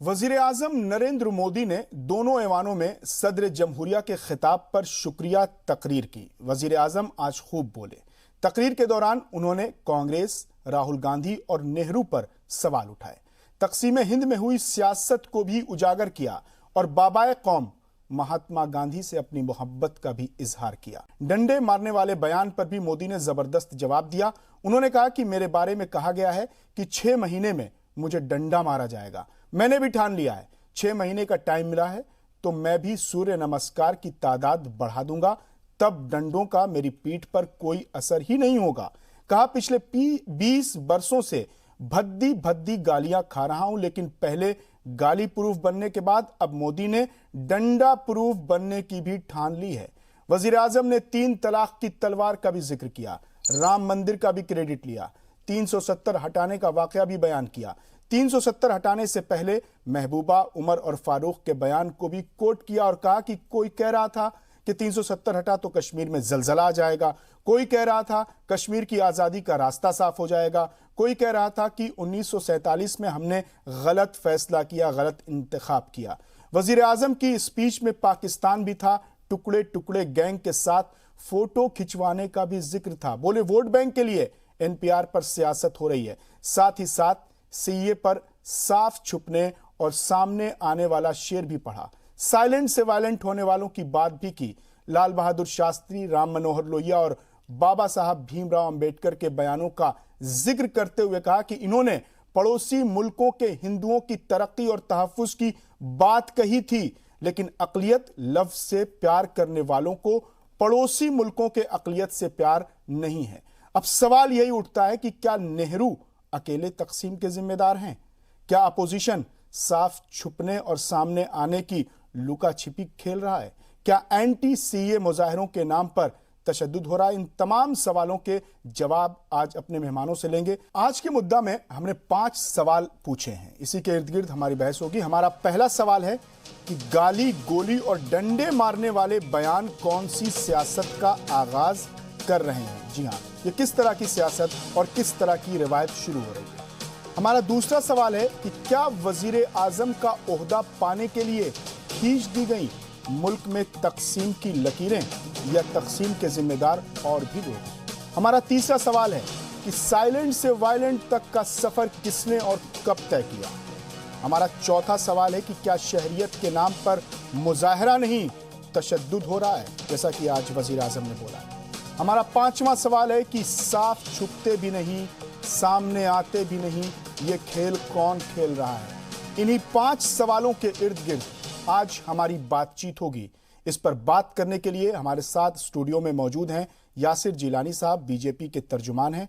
वजीर आजम नरेंद्र मोदी ने दोनों ऐवानों में सदर जमहूरिया के खिताब पर शुक्रिया तकरीर की। वजीर आजम आज खूब बोले। तकरीर के दौरान उन्होंने कांग्रेस, राहुल गांधी और नेहरू पर सवाल उठाए। तकसीम हिंद में हुई सियासत को भी उजागर किया और बाबाए कौम महात्मा गांधी से अपनी मोहब्बत का भी इजहार किया। डंडे मारने वाले बयान पर भी मोदी ने जबरदस्त जवाब दिया। उन्होंने कहा कि मेरे बारे में कहा गया है कि 6 महीने में मुझे डंडा मारा जाएगा। मैंने भी ठान लिया है, 6 महीने का टाइम मिला है तो मैं भी सूर्य नमस्कार की तादाद बढ़ा दूंगा, तब डंडों का मेरी पीठ पर कोई असर ही नहीं होगा। कहा पिछले 20 वर्षों से भद्दी भद्दी गालियां खा रहा हूं, लेकिन पहले गाली प्रूफ बनने के बाद अब मोदी ने डंडा प्रूफ बनने की भी ठान ली है। वजीर आजम ने 3 तलाक की तलवार का भी जिक्र किया, राम मंदिर का भी क्रेडिट लिया, 370 हटाने का वाकया भी बयान किया। 370 हटाने से पहले महबूबा, उमर और फारूक के बयान को भी कोट किया और कहा कि कोई कह रहा था कि 370 हटा तो कश्मीर में जलजला आ जाएगा, कोई कह रहा था कश्मीर की आजादी का रास्ता साफ हो जाएगा, कोई कह रहा था कि 1947 में हमने गलत फैसला किया, गलत इंतखाब किया। वजीर आजम की स्पीच में पाकिस्तान भी था, टुकड़े टुकड़े गैंग के साथ फोटो खिंचवाने का भी जिक्र था। बोले वोट बैंक के लिए एनपीआर पर सियासत हो रही है, साथ ही साथ सीए पर साफ छुपने और सामने आने वाला शेर भी पढ़ा। साइलेंट से वायलेंट होने वालों की बात भी की। लाल बहादुर शास्त्री, राम मनोहर लोहिया और बाबा साहब भीमराव अंबेडकर के बयानों का जिक्र करते हुए कहा कि इन्होंने पड़ोसी मुल्कों के हिंदुओं की तरक्की और तहफ्फुज की बात कही थी, लेकिन अकलियत लफ्ज से प्यार करने वालों को पड़ोसी मुल्कों के अकलियत से प्यार नहीं है। अब सवाल यही उठता है कि क्या नेहरू अकेले तकसीम के जिम्मेदार हैं? क्या अपोजिशन साफ छुपने और सामने आने की लुका छिपी खेल रहा है? क्या एंटी सीए मुजाहिरों के नाम पर तशद्दुद हो रहा है? इन तमाम सवालों के जवाब आज अपने मेहमानों से लेंगे। आज के मुद्दा में हमने 5 सवाल पूछे हैं, इसी के इर्द गिर्द हमारी बहस होगी। हमारा पहला सवाल है कि गाली, गोली और डंडे मारने वाले बयान कौन सी सियासत का आगाज कर रहे हैं? जी हाँ, ये किस तरह की सियासत और किस तरह की रिवायत शुरू हो रही है? हमारा दूसरा सवाल है कि क्या वजीर आजम का ओहदा पाने के लिए खींच दी गई मुल्क में तकसीम की लकीरें या तकसीम के जिम्मेदार और भी लोग? हमारा तीसरा सवाल है कि साइलेंट से वायलेंट तक का सफर किसने और कब तय किया? हमारा चौथा सवाल है कि क्या शहरियत के नाम पर मुजाहरा नहीं तशद्दुद हो रहा है, जैसा कि आज वजीर आजम ने बोला है? हमारा पांचवा सवाल है कि साफ छुपते भी नहीं, सामने आते भी नहीं, ये खेल कौन खेल रहा है? इन्हीं 5 सवालों के इर्द गिर्द आज हमारी बातचीत होगी। इस पर बात करने के लिए हमारे साथ स्टूडियो में मौजूद हैं यासिर जिलानी साहब, बीजेपी के तर्जुमान हैं,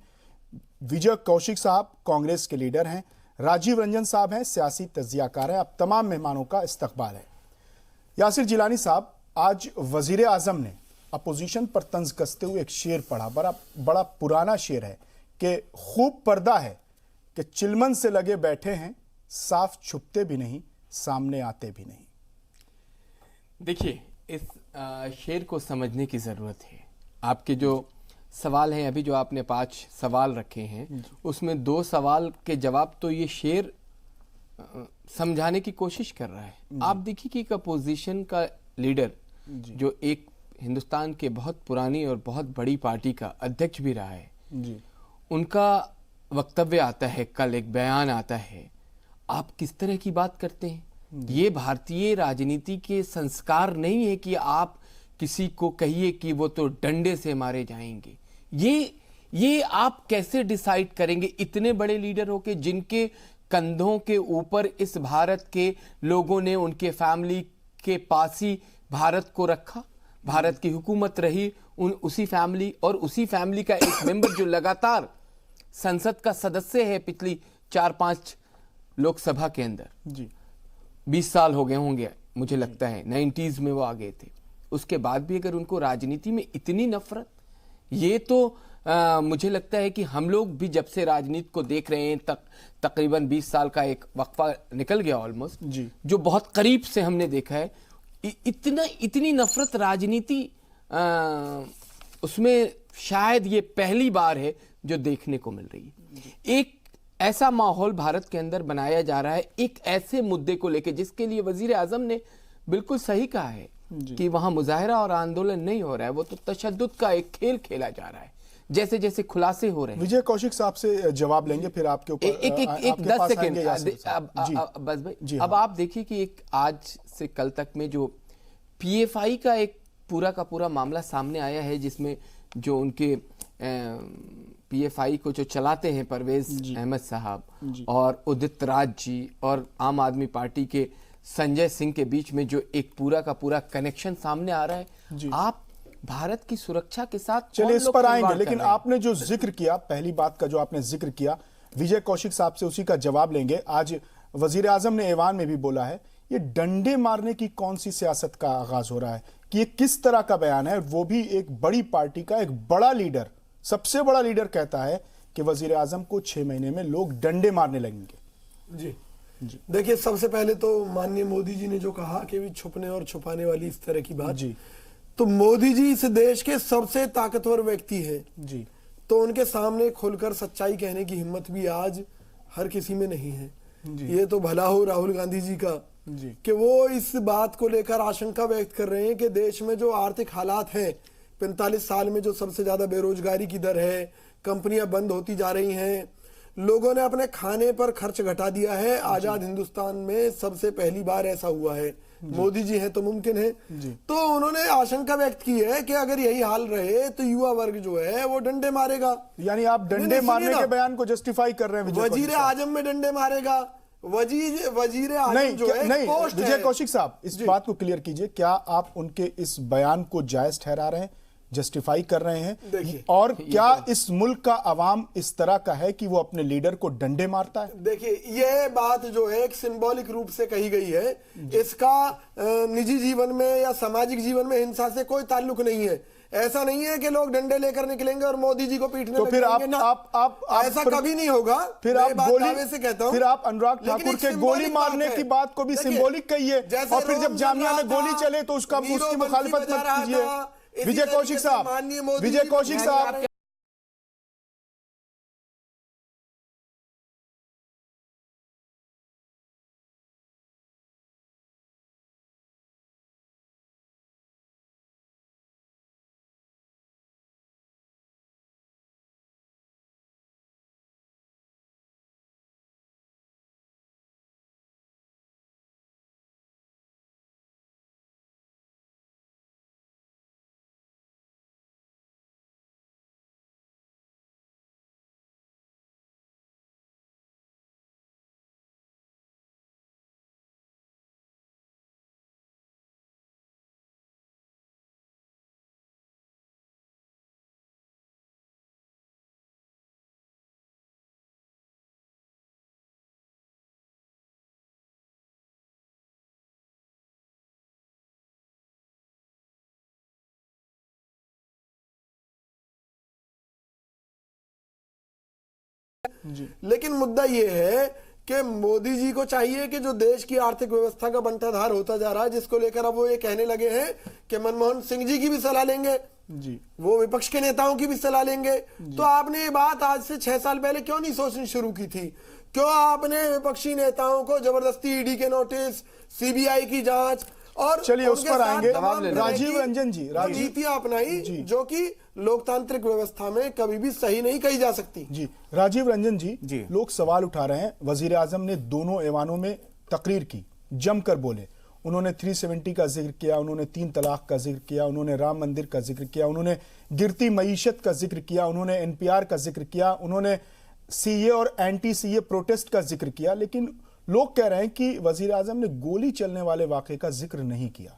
विजय कौशिक साहब कांग्रेस के लीडर हैं, राजीव रंजन साहब हैं, सियासी तज्जियाकार हैं। अब तमाम मेहमानों का इस्तकबाल है। यासिर जिलानी साहब, आज वजीर आजम ने अपोजिशन पर तंज कसते हुए एक शेर पढ़ा, बड़ा पुराना शेर है कि खूब पर्दा है कि चिलमन से लगे बैठे हैं, साफ छुपते भी नहीं, सामने आते भी नहीं। देखिए, इस शेर को समझने की ज़रूरत है। आपके जो सवाल हैं, अभी जो आपने 5 सवाल रखे हैं, उसमें 2 सवाल के जवाब तो ये शेर समझाने की कोशिश कर रहा है। आप देखिए कि एक अपोजिशन का लीडर जो एक हिंदुस्तान के बहुत पुरानी और बहुत बड़ी पार्टी का अध्यक्ष भी रहा है, उनका वक्तव्य आता है, कल एक बयान आता है, आप किस तरह की बात करते हैं? ये भारतीय राजनीति के संस्कार नहीं है कि आप किसी को कहिए कि वो तो डंडे से मारे जाएंगे। ये आप कैसे डिसाइड करेंगे इतने बड़े लीडर हो के, जिनके कंधों के ऊपर इस भारत के लोगों ने उनके फैमिली के पास ही भारत को रखा, भारत की हुकूमत रही उसी फैमिली, और उसी फैमिली का एक मेंबर जो लगातार संसद का सदस्य है पिछली 4-5 लोकसभा के अंदर, जी 20 साल हो गए होंगे मुझे लगता है, 90s में वो आ गए थे। उसके बाद भी अगर उनको राजनीति में इतनी नफरत, ये तो मुझे लगता है कि हम लोग भी जब से राजनीति को देख रहे हैं, तकरीबन 20 साल का एक वक्फा निकल गया ऑलमोस्ट, जो बहुत करीब से हमने देखा है, इतनी नफरत राजनीति उसमें शायद ये पहली बार है जो देखने को मिल रही है। एक ऐसा माहौल भारत के अंदर बनाया जा रहा है एक ऐसे मुद्दे को लेकर जिसके लिए वजीर आजम ने बिल्कुल सही कहा है कि वहां मुजाहिरा और आंदोलन नहीं हो रहा है, वो तो तशद्दुद का एक खेल खेला जा रहा है। जैसे जैसे खुलासे हो रहे हैं। विजय कौशिक साहब से जवाब लेंगे, फिर आपके ऊपर एक 10 सेकेंड बस भाई। जी अब आप देखिए कि एक आज से कल तक में जो पीएफआई का एक पूरा का पूरा मामला सामने आया है, जिसमें जो उनके पीएफआई को जो चलाते हैं परवेज अहमद साहब और उदित राज जी और आम आदमी पार्टी के संजय सिंह के बीच में जो एक पूरा का पूरा कनेक्शन सामने आ रहा है, आप भारत की सुरक्षा के साथ चलिए इस पर आएंगे, लेकिन आपने जो जिक्र किया, पहली बात का जो आपने जिक्र किया, विजय कौशिक साहब से उसी का जवाब लेंगे। आज वजीर आजम ने ऐवान में भी बोला है, ये डंडे मारने की कौन सी सियासत का आगाज हो रहा है, कि ये किस तरह का बयान है, वो भी एक बड़ी पार्टी का एक बड़ा लीडर, सबसे बड़ा लीडर कहता है कि वजीर आजम को 6 महीने में लोग डंडे मारने लगेंगे। जी देखिए, सबसे पहले तो माननीय मोदी जी ने जो कहा कि भी छुपने और छुपाने वाली इस तरह की बात, जी तो मोदी जी इस देश के सबसे ताकतवर व्यक्ति हैं जी, तो उनके सामने खुलकर सच्चाई कहने की हिम्मत भी आज हर किसी में नहीं है। ये तो भला हो राहुल गांधी जी का कि वो इस बात को लेकर आशंका व्यक्त कर रहे हैं कि देश में जो आर्थिक हालात हैं, 45 साल में जो सबसे ज्यादा बेरोजगारी की दर है, कंपनियां बंद होती जा रही हैं, लोगों ने अपने खाने पर खर्च घटा दिया है। आजाद हिंदुस्तान में सबसे पहली बार ऐसा हुआ है, मोदी जी हैं तो मुमकिन है। तो उन्होंने आशंका व्यक्त की है कि अगर यही हाल रहे तो युवा वर्ग जो है वो डंडे मारेगा। यानी आप डंडे मारने के बयान को जस्टिफाई कर रहे हैं? वजीर आजम में डंडे मारेगा, वजीर आजम जो है नहीं, विजय कौशिक साहब इस बात को क्लियर कीजिए, क्या आप उनके इस बयान को जायज ठहरा रहे हैं, जस्टिफाई कर रहे हैं, और क्या इस मुल्क का अवाम इस तरह का है कि वो अपने लीडर को डंडे मारता है? देखिए, ये बात जो है एक सिंबॉलिक रूप से कही गई है, इसका निजी जीवन में या सामाजिक जीवन में हिंसा से कोई ताल्लुक नहीं है। ऐसा नहीं है कि लोग डंडे लेकर निकलेंगे और मोदी जी को पीटने तो फिर आप ऐसा कभी नहीं होगा। फिर आप गोली से कहता हूं, फिर आप अनुराग ठाकुर के गोली मारने की बात को भी सिंबॉलिक कहिए, और फिर जब जामिया में गोली चले तो उसकी मुखालिफत मत कीजिए। विजय कौशिक साहब, विजय कौशिक साहब, लेकिन मुद्दा यह है कि मोदी जी को चाहिए कि जो देश की आर्थिक व्यवस्था का बंटाधार होता जा रहा है, जिसको लेकर अब वो ये कहने लगे हैं कि मनमोहन सिंह जी की भी सलाह लेंगे, वो विपक्ष के नेताओं की भी सलाह लेंगे। तो आपने ये बात आज से 6 साल पहले क्यों नहीं सोचनी शुरू की थी? क्यों आपने विपक्षी नेताओं को जबरदस्ती ईडी के नोटिस, सीबीआई की जांच और चलिए उस पर आएंगे, राजीव रंजन जी, नीतियां अपनाई जो कि लोकतांत्रिक व्यवस्था में कभी भी सही नहीं कही जा सकती। जी राजीव रंजन जी, लोग सवाल उठा रहे हैं, वजीर आजम ने दोनों ऐवानों में तकरीर की, जमकर बोले, उन्होंने 370 का जिक्र किया, उन्होंने 3 तलाक का जिक्र किया, उन्होंने राम मंदिर का जिक्र किया, उन्होंने गिरती मईशत का जिक्र किया, उन्होंने एनपीआर का जिक्र किया, उन्होंने सीए और एंटी सीए प्रोटेस्ट का जिक्र किया, लेकिन लोग कह रहे हैं कि वजीर आजम ने गोली चलने वाले वाकये का जिक्र नहीं किया।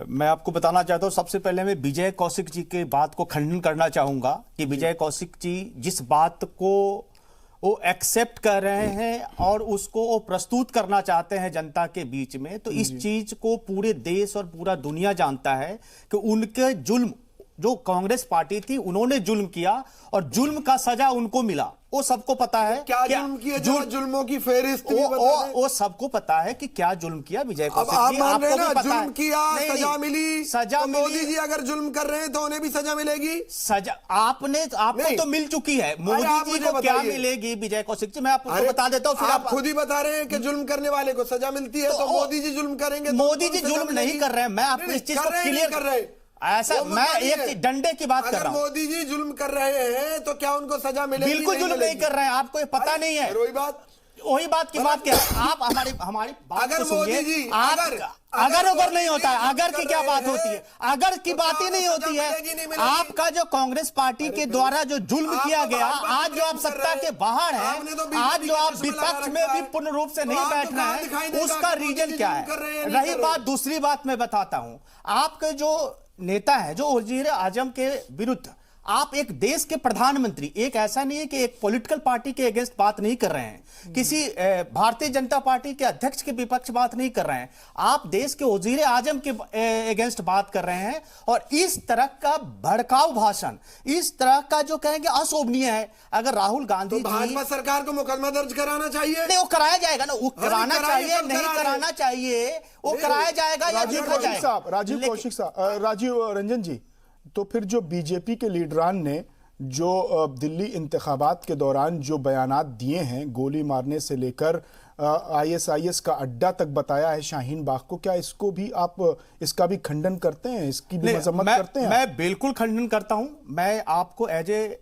मैं आपको बताना चाहता हूं, सबसे पहले मैं विजय कौशिक जी के बात को खंडन करना चाहूंगा कि विजय कौशिक जी जिस बात को वो एक्सेप्ट कर रहे हैं और उसको वो प्रस्तुत करना चाहते हैं जनता के बीच में, तो इस चीज को पूरे देश और पूरा दुनिया जानता है कि उनके जुल्म, जो कांग्रेस पार्टी थी उन्होंने जुल्म किया और जुल्म का सजा उनको मिला। वो सबको पता है। क्या जुल्म किया, जुल्मों की फेहरिस्त भी बता दें। वो सबको पता है कि क्या जुल्म किया विजय कौशिक जी। आप मान रहे हैं ना, आपको भी पता जुल्म है। किया, नहीं, सजा नहीं, मिली, सजा तो मिली। मोदी जी अगर जुल्म कर रहे हैं तो उन्हें भी सजा मिलेगी। सजा आपको नहीं। तो मिल चुकी है। आप मोदी जी मुझे को क्या बताइए। मिलेगी विजय कौशिक जी, मैं आपको अरे, बता देता हूँ। फिर आप खुद ही बता रहे हैं कि जुल्म करने वाले को सजा मिलती है, तो मोदी जी जुल्म करेंगे तो मोदी उनको जी भी सजा जुल्म नहीं मिलेगी। कर रहे हैं। मैं आपको नहीं, इस चीज को कर रहे हैं, क्लियर नहीं कर रहे। ऐसा वो मैं मुद्दा नहीं एक है। डंडे की बात कर रहा अगर हूं। मोदी जी जुल्म कर रहे हैं तो क्या उनको सजा मिलेगी? बिल्कुल जुल्म नहीं कर रहे हैं, आपको ये पता नहीं है। वही बात की बात क्या है? आप हमारी बात अगर को सुनिए। मोदी जी अगर नहीं होता है, अगर की क्या बात होती है? अगर की बात ही नहीं होती है। आपका जो कांग्रेस पार्टी के द्वारा जो जुल्म किया गया, आज जो आप सत्ता के बाहर हैं, आज जो आप विपक्ष में भी पूर्ण रूप से नहीं बैठ रहे हैं, उसका रीजन क्या है? रही बात, दूसरी बात मैं बताता हूं। आपके जो नेता है, जो वजीर आजम के विरुद्ध, आप एक देश के प्रधानमंत्री, एक ऐसा नहीं है कि एक पॉलिटिकल पार्टी के अगेंस्ट बात नहीं कर रहे हैं, किसी भारतीय जनता पार्टी के अध्यक्ष के विपक्ष बात नहीं कर रहे हैं, आप देश के वजीर आजम के अगेंस्ट बात कर रहे हैं। और इस तरह का भड़काऊ भाषण, इस तरह का जो कहेंगे अशोभनीय है। अगर राहुल गांधी तो भाजपा सरकार को मुकदमा दर्ज कराना चाहिए। नहीं, वो कराया जाएगा ना, वो कराना चाहिए, नहीं कराना चाहिए, वो कराया जाएगा या देखा जाएगा। राजीव रंजन जी, तो फिर जो बीजेपी के लीडरान ने जो दिल्ली इंतखाबात के दौरान जो बयानात दिए हैं, गोली मारने से लेकर आईएसआईएस का अड्डा तक बताया है शाहीन बाग को, क्या इसको भी आप इसका भी खंडन करते हैं, इसकी भी मजम्मत करते हैं? मैं बिल्कुल खंडन करता हूं। मैं आपको एज ए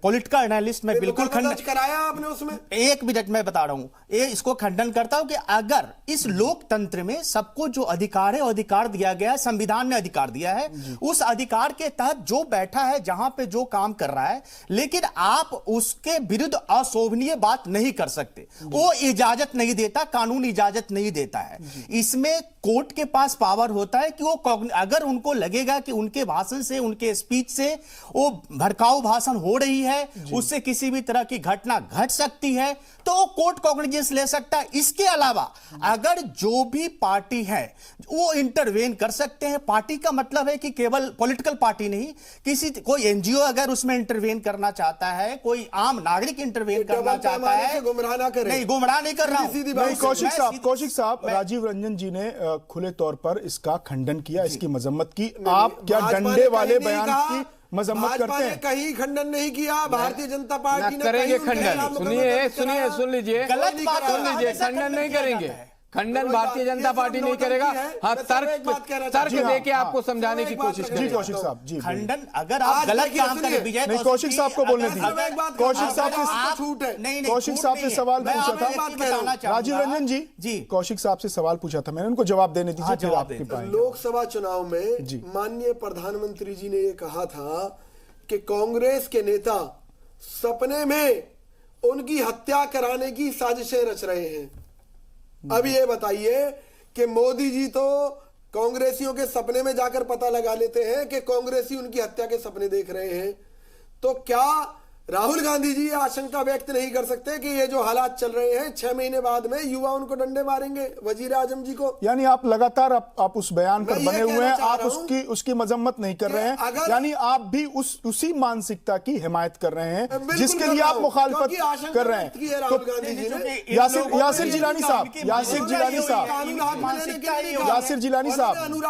पॉलिटिकल एनालिस्ट मैं बिल्कुल खंडन कराया आपने उसमें। एक मिनट मैं बता रहा हूं, इसको खंडन करता हूं कि अगर इस लोकतंत्र में सबको जो अधिकार है, अधिकार दिया गया है, संविधान ने अधिकार दिया है, उस अधिकार के तहत जो बैठा है, जहां पे जो काम कर रहा है, लेकिन आप उसके विरुद्ध अशोभनीय बात नहीं कर सकते। वो इजाजत नहीं देता, कानून इजाजत नहीं देता है। इसमें कोर्ट के पास पावर होता है कि वो अगर उनको लगेगा कि उनके भाषण से, उनके स्पीच से वो भड़काऊ भाषण हो रही है, उससे किसी भी तरह की घटना घट सकती है, तो वो कोर्ट कॉग्निजेंस ले सकता है। इसके अलावा अगर जो भी पार्टी है वो इंटरवेन कर सकते हैं। पार्टी का मतलब है कि केवल पॉलिटिकल पार्टी नहीं, कोई एनजीओ अगर उसमें इंटरवेन करना चाहता है, कोई आम नागरिक इंटरवेन करना चाहता है, गुमराह ना करें। नहीं, गुमराह नहीं कर रहा हूं। कौशिक साहब, राजीव रंजन जी ने खुले तौर पर इसका खंडन किया, इसकी मजम्मत की। आप क्या डंडे वाले बयान की मजम्मत करते हैं? कहीं खंडन नहीं किया। भारतीय जनता पार्टी ने करेंगे खंडन। सुन लीजिए, गलत बात सुन लीजिए, खंडन नहीं करेंगे। खंडन भारतीय जनता पार्टी नहीं करेगा। हाँ, तर्क देके आपको समझाने की कोशिश करें। जी कौशिक साहब, जी खंडन अगर आप गलत काम करें, विजय नहीं, कौशिक साहब को बोलने दीजिए। कौशिक साहब से छूट है। कौशिक साहब से सवाल पूछा था राजीव रंजन जी, कौशिक साहब से सवाल पूछा था मैंने, उनको जवाब देने दीजिए, फिर आपके पास। लोकसभा चुनाव में माननीय प्रधानमंत्री जी ने ये कहा था कि कांग्रेस के नेता सपने में उनकी हत्या कराने की साजिशें रच रहे हैं। अब ये बताइए कि मोदी जी तो कांग्रेसियों के सपने में जाकर पता लगा लेते हैं कि कांग्रेसी उनकी हत्या के सपने देख रहे हैं, तो क्या राहुल गांधी जी आशंका व्यक्त नहीं कर सकते कि ये जो हालात चल रहे हैं 6 महीने बाद में युवा उनको डंडे मारेंगे वजीर आजम जी को? यानी आप लगातार आप उस बयान पर बने हुए हैं, आप उसकी मजम्मत नहीं कर रहे हैं, यानी आप भी उसी मानसिकता की हिमायत कर रहे हैं जिसके लिए आप मुखालफत कर रहे हैं। तो यासिर जिलानी साहब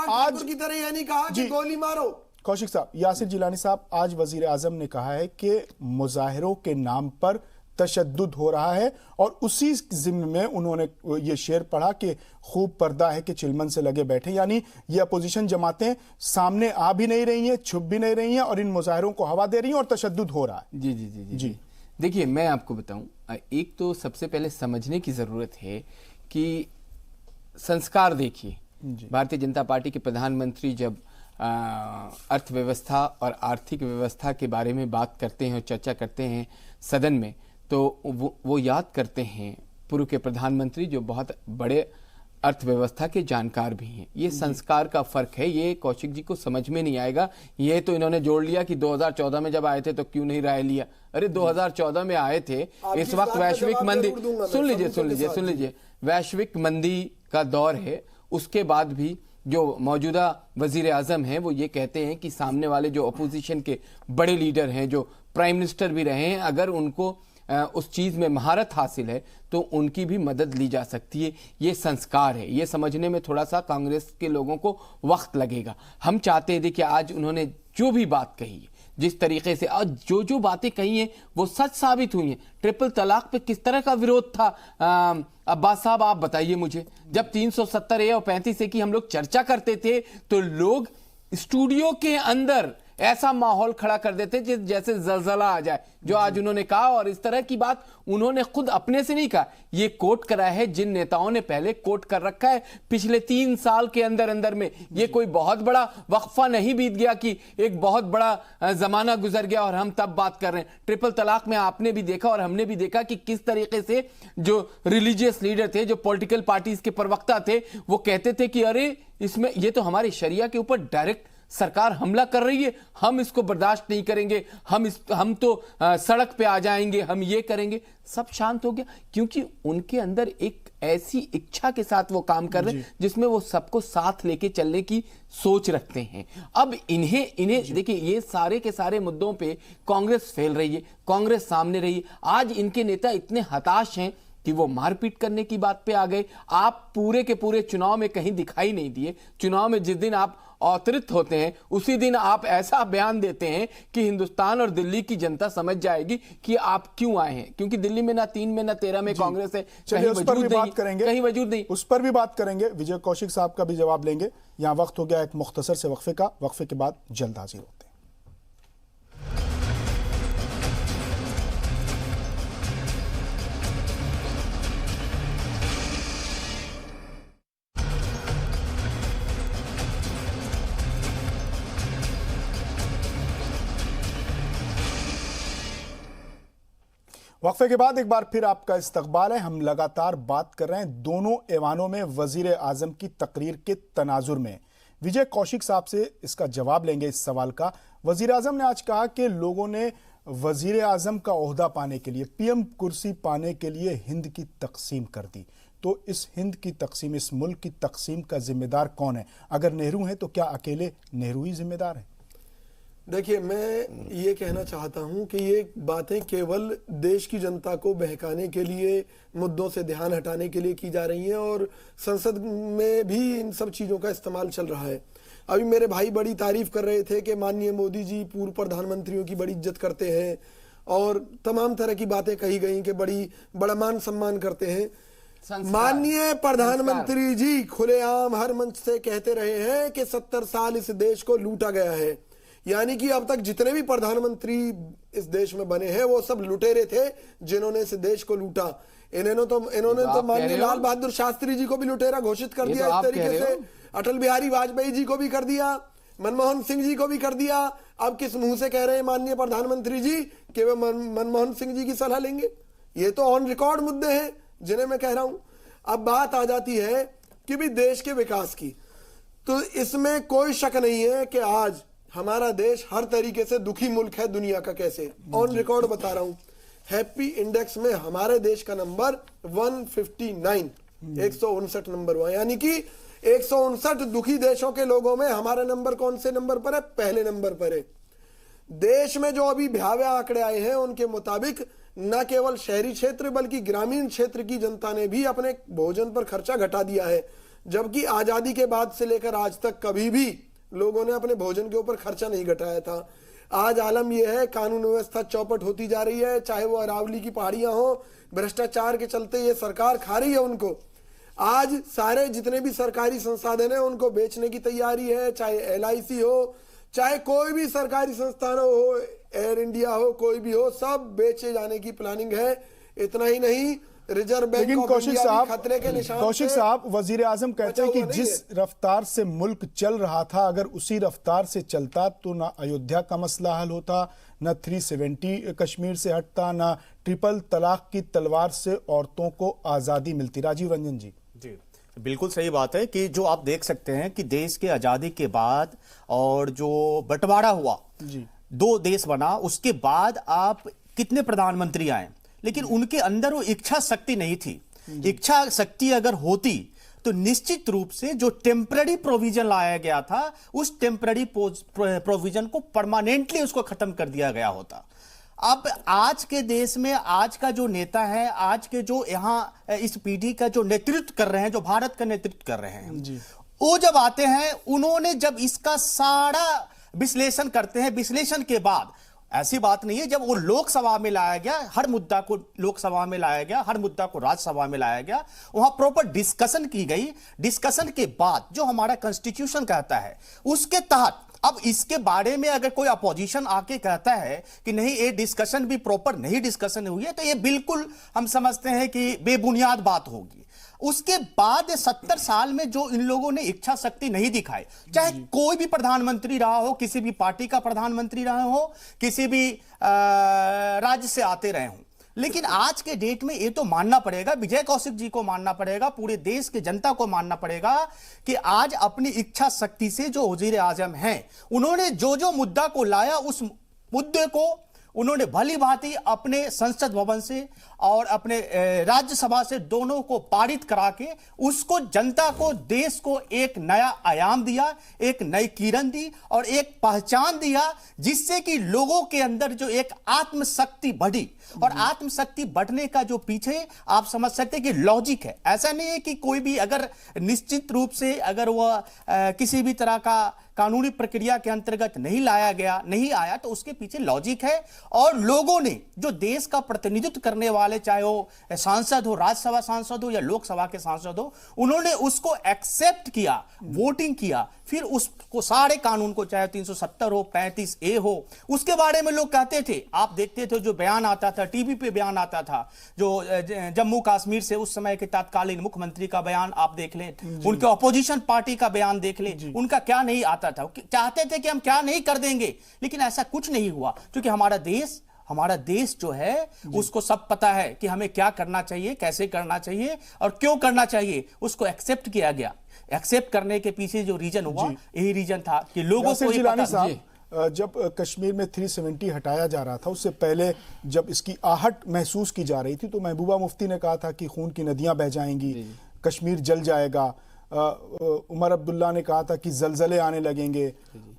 आज की तरह ये नहीं कहा कि गोली मारो। कौशिक साहब, यासिर जिलानी साहब, आज वजीर आजम ने कहा है कि मुजाहिरों के नाम पर तशद्दुद हो रहा है, और उसी जिम्न में उन्होंने ये शेर पढ़ा कि खूब पर्दा है कि चिलमन से लगे बैठे, यानी ये अपोजिशन जमातें सामने आ भी नहीं रही हैं, छुप भी नहीं रही हैं, और इन मुजाहिरों को हवा दे रही हैं और तशद्दुद हो रहा है। जी जी जी जी, जी। देखिए, मैं आपको बताऊं, एक तो सबसे पहले समझने की जरूरत है कि संस्कार देखिए। भारतीय जनता पार्टी के प्रधानमंत्री जब अर्थव्यवस्था और आर्थिक व्यवस्था के बारे में बात करते हैं और चर्चा करते हैं सदन में, तो वो याद करते हैं पूर्व के प्रधानमंत्री जो बहुत बड़े अर्थव्यवस्था के जानकार भी हैं। ये संस्कार का फर्क है, ये कौशिक जी को समझ में नहीं आएगा। ये तो इन्होंने जोड़ लिया कि 2014 में जब आए थे तो क्यों नहीं राय लिया। अरे 2014 में आए थे, इस वक्त वैश्विक मंदी, सुन लीजिए, वैश्विक मंदी का दौर है। उसके बाद भी जो मौजूदा वजीर आजम हैं वो ये कहते हैं कि सामने वाले जो अपोजिशन के बड़े लीडर हैं, जो प्राइम मिनिस्टर भी रहे हैं, अगर उनको उस चीज़ में महारत हासिल है तो उनकी भी मदद ली जा सकती है। ये संस्कार है, ये समझने में थोड़ा सा कांग्रेस के लोगों को वक्त लगेगा। हम चाहते हैं, देखिए आज उन्होंने जो भी बात कही है, जिस तरीके से और जो बातें कही हैं वो सच साबित हुई हैं। ट्रिपल तलाक पे किस तरह का विरोध था अब्बास साहब, आप बताइए मुझे। जब 370A और 35A की हम लोग चर्चा करते थे तो लोग स्टूडियो के अंदर ऐसा माहौल खड़ा कर देते जैसे जलजला आ जाए, जो आज उन्होंने कहा। और इस तरह की बात उन्होंने खुद अपने से नहीं कहा, ये कोट करा है जिन नेताओं ने पहले कोट कर रखा है पिछले 3 साल के अंदर अंदर में। ये कोई बहुत बड़ा वक्फा नहीं बीत गया कि एक बहुत बड़ा जमाना गुजर गया और हम तब बात कर रहे हैं। ट्रिपल तलाक में आपने भी देखा और हमने भी देखा कि किस तरीके से जो रिलीजियस लीडर थे, जो पॉलिटिकल पार्टीज के प्रवक्ता थे, वो कहते थे कि अरे इसमें ये तो हमारे शरिया के ऊपर डायरेक्ट सरकार हमला कर रही है, हम इसको बर्दाश्त नहीं करेंगे, हम तो सड़क पे आ जाएंगे, हम ये करेंगे। सब शांत हो गया क्योंकि उनके अंदर एक ऐसी इच्छा के साथ वो काम कर रहे हैं जिसमें वो सबको साथ लेके चलने की सोच रखते हैं। अब इन्हें देखिए, ये सारे के सारे मुद्दों पे कांग्रेस फैल रही है, कांग्रेस सामने रही है। आज इनके नेता इतने हताश हैं कि वो मारपीट करने की बात पे आ गए। आप पूरे के पूरे चुनाव में कहीं दिखाई नहीं दिए। चुनाव में जिस दिन आप अवतरित होते हैं उसी दिन आप ऐसा बयान देते हैं कि हिंदुस्तान और दिल्ली की जनता समझ जाएगी कि आप क्यों आए हैं, क्योंकि दिल्ली में ना 3 में ना 13 में कांग्रेस है, कहीं वजूद नहीं। उस पर भी बात करेंगे। विजय कौशिक साहब का भी जवाब लेंगे। यहां वक्त हो गया एक मुख्तसर से वक्फे का, वक्फे के बाद जल्द हाजिर होते हैं। वक्फे के बाद एक बार फिर आपका इस्तकबाल है। हम लगातार बात कर रहे हैं दोनों ऐवानों में वजीर आजम की तकरीर के तनाजुर में। विजय कौशिक साहब से इसका जवाब लेंगे इस सवाल का। वजीर आजम ने आज कहा कि लोगों ने वजीर आजम का ओहदा पाने के लिए, पीएम कुर्सी पाने के लिए हिंद की तकसीम कर दी। तो इस हिंद की तकसीम, इस मुल्क की तकसीम का जिम्मेदार कौन है? अगर नेहरू है तो क्या अकेले नेहरू ही जिम्मेदार है? देखिए, मैं ये कहना चाहता हूं कि ये बातें केवल देश की जनता को बहकाने के लिए, मुद्दों से ध्यान हटाने के लिए की जा रही हैं और संसद में भी इन सब चीज़ों का इस्तेमाल चल रहा है। अभी मेरे भाई बड़ी तारीफ कर रहे थे कि माननीय मोदी जी पूर्व प्रधानमंत्रियों की बड़ी इज्जत करते हैं और तमाम तरह की बातें कही गई कि बड़ा मान सम्मान करते हैं। माननीय प्रधानमंत्री जी खुलेआम हर मंच से कहते रहे हैं कि 70 साल इस देश को लूटा गया है। यानी कि अब तक जितने भी प्रधानमंत्री इस देश में बने हैं वो सब लुटेरे थे जिन्होंने इस देश को लूटा। इन्होंने तो माननीय लाल बहादुर शास्त्री जी को भी लुटेरा घोषित कर दिया, इस तरीके से अटल बिहारी वाजपेयी जी को भी कर दिया, मनमोहन सिंह जी को भी कर दिया। अब किस मुंह से कह रहे हैं माननीय प्रधानमंत्री जी कि वे मनमोहन सिंह जी की सलाह लेंगे? ये तो ऑन रिकॉर्ड मुद्दे हैं जिन्हें मैं कह रहा हूं। अब बात आ जाती है कि भी देश के विकास की, तो इसमें कोई शक नहीं है कि आज हमारा देश हर तरीके से दुखी मुल्क है दुनिया का। कैसे? ऑन रिकॉर्ड बता रहा हूं। हैप्पी इंडेक्स में हमारे देश का नंबर 159, 159 नंबर हुआ। यानी कि 159 दुखी देशों के लोगों में हमारा नंबर कौन से नंबर पर है? पहले नंबर पर है। देश में जो अभी भयावह आंकड़े आए हैं उनके मुताबिक न केवल शहरी क्षेत्र बल्कि ग्रामीण क्षेत्र की जनता ने भी अपने भोजन पर खर्चा घटा दिया है, जबकि आजादी के बाद से लेकर आज तक कभी भी लोगों ने अपने भोजन के ऊपर खर्चा नहीं घटाया था। आज आलम यह है, कानून व्यवस्था चौपट होती जा रही है, चाहे वो अरावली की पहाड़ियां हो, भ्रष्टाचार के चलते ये सरकार खा रही है उनको। आज सारे जितने भी सरकारी संसाधन है उनको बेचने की तैयारी है, चाहे LIC हो, चाहे कोई भी सरकारी संस्थान हो, एयर इंडिया हो, कोई भी हो, सब बेचे जाने की प्लानिंग है। इतना ही नहीं, रिजर्व बैंक लेकिन खतरे के निशान। कौशिक साहब, वजीर आजम कहते हैं कि जिस रफ्तार से मुल्क चल रहा था, अगर उसी रफ्तार से चलता तो ना अयोध्या का मसला हल होता, ना 370 कश्मीर से हटता, ना ट्रिपल तलाक की तलवार से औरतों को आजादी मिलती। राजीव रंजन जी। जी बिल्कुल सही बात है कि जो आप देख सकते हैं कि देश के आजादी के बाद और जो बंटवारा हुआ जी, 2 देश बना, उसके बाद आप कितने प्रधानमंत्री आए, लेकिन उनके अंदर वो इच्छा शक्ति नहीं थी। इच्छा शक्ति अगर होती तो निश्चित रूप से जो टेम्पररी प्रोविजन लाया गया था उस टेम्पररी प्रोविजन को परमानेंटली उसको खत्म कर दिया गया होता। अब आज के देश में आज का जो नेता है, आज के जो यहाँ इस पीढ़ी का जो नेतृत्व कर रहे हैं, जो भारत का नेतृत्व कर रहे हैं जी, वो जब आते हैं, उन्होंने जब इसका सारा विश्लेषण करते हैं, विश्लेषण के बाद ऐसी बात नहीं है, जब वो लोकसभा में लाया गया, हर मुद्दा को लोकसभा में लाया गया, हर मुद्दा को राज्यसभा में लाया गया, वहां प्रॉपर डिस्कशन की गई। डिस्कशन के बाद जो हमारा कॉन्स्टिट्यूशन कहता है उसके तहत अब इसके बारे में अगर कोई अपोजिशन आके कहता है कि नहीं ये डिस्कशन भी प्रॉपर नहीं डिस्कशन हुई है, तो ये बिल्कुल हम समझते हैं कि बेबुनियाद बात होगी। उसके बाद 70 साल में जो इन लोगों ने इच्छा शक्ति नहीं दिखाई, चाहे कोई भी प्रधानमंत्री रहा हो, किसी भी पार्टी का प्रधानमंत्री रहा हो, किसी भी राज्य से आते रहे हो, लेकिन आज के डेट में ये तो मानना पड़ेगा, विजय कौशिक जी को मानना पड़ेगा, पूरे देश की जनता को मानना पड़ेगा कि आज अपनी इच्छा शक्ति से जो वजीर आजम हैं, उन्होंने जो जो मुद्दा को लाया, उस मुद्दे को उन्होंने भली भांति अपने संसद भवन से और अपने राज्यसभा से दोनों को पारित करा के उसको जनता को, देश को एक नया आयाम दिया, एक नई किरण दी और एक पहचान दिया, जिससे कि लोगों के अंदर जो एक आत्मशक्ति बढ़ी। और आत्मशक्ति बढ़ने का जो पीछे आप समझ सकते हैं कि लॉजिक है। ऐसा नहीं है कि कोई भी अगर निश्चित रूप से अगर वह किसी भी तरह का कानूनी प्रक्रिया के अंतर्गत नहीं लाया गया, नहीं आया, तो उसके पीछे लॉजिक है। और लोगों ने जो देश का प्रतिनिधित्व करने वाले, चाहे वो सांसद हो, राज्यसभा सांसद हो या लोकसभा के सांसद हो, उन्होंने उसको एक्सेप्ट किया, वोटिंग किया, फिर उसको सारे कानून को, चाहे 370 हो, 35A हो, उसके बारे में लोग कहते थे। आप देखते थे जो बयान आता था, टीवी पे बयान आता था, जो जम्मू कश्मीर से उस समय के तत्कालीन मुख्यमंत्री का बयान आप देख लें, उनके ऑपोजिशन पार्टी का बयान देख लें, उनका क्या नहीं आता था। चाहते थे कि हम क्या नहीं कर देंगे, लेकिन ऐसा कुछ नहीं हुआ, क्योंकि हमारा देश जो है उसको सब पता है कि हमें क्या करना चाहिए, कैसे करना चाहिए और क्यों करना चाहिए। उसको एक्सेप्ट किया गया। एक्सेप्ट करने के पीछे जो रीजन हुआ, यही रीजन था कि लोगों को ये पता साहब, जब कश्मीर में 370 हटाया जा रहा था, उससे पहले जब इसकी आहट महसूस की जा रही थी, तो महबूबा मुफ्ती ने कहा था कि खून की नदियां बह जाएंगी, कश्मीर जल जाएगा। उमर अब्दुल्ला ने कहा था कि जलजले आने लगेंगे।